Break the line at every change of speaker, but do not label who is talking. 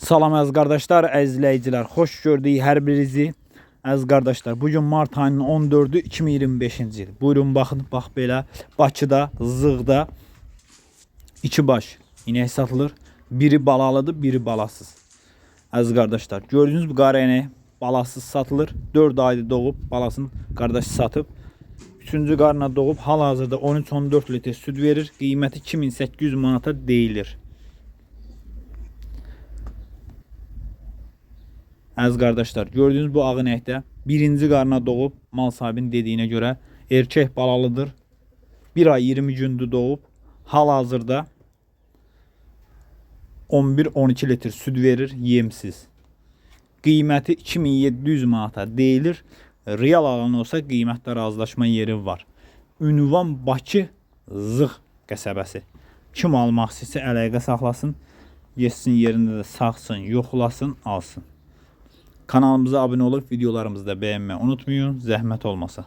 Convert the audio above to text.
Salam əziz qardaşlar, əziz izləyicilər, xoş gördük hər birinizi. Əziz qardaşlar, bugün mart ayının 14-ü 2025-ci il. Buyurun baxın, bax belə Bakıda, Zığda iki baş inək satılır. Biri balalıdır, biri balasız. Əziz qardaşlar, gördüğünüz bu qara inək balasız satılır. 4 ayda doğub balasını qardaşı satıb. 3-cü qarına doğub hal-hazırda 13-14 litr süd verir. Qiyməti 2800 manata deyilir. Əziz qardaşlar, gördüğünüz bu ağ inəkdə birinci qarına doğub, mal sahibinin dediyinə görə erkək balalıdır. 1 ay 20 gündür doğub. Hal-hazırda 11-12 litr süd verir, yemsiz. Qiyməti 2700 manata deyilir. Real alan olsa qiymətdə razılaşma yeri var. Ünvan Bakı Zığ qəsəbəsi. Kim almaq istəyirsə əlaqə saxlasın. Geçsin yerində də saxsın, yoxlasın, alsın. Kanalımıza abone olup videolarımızı da beğenmeyi unutmayın. Zəhmət olmasa.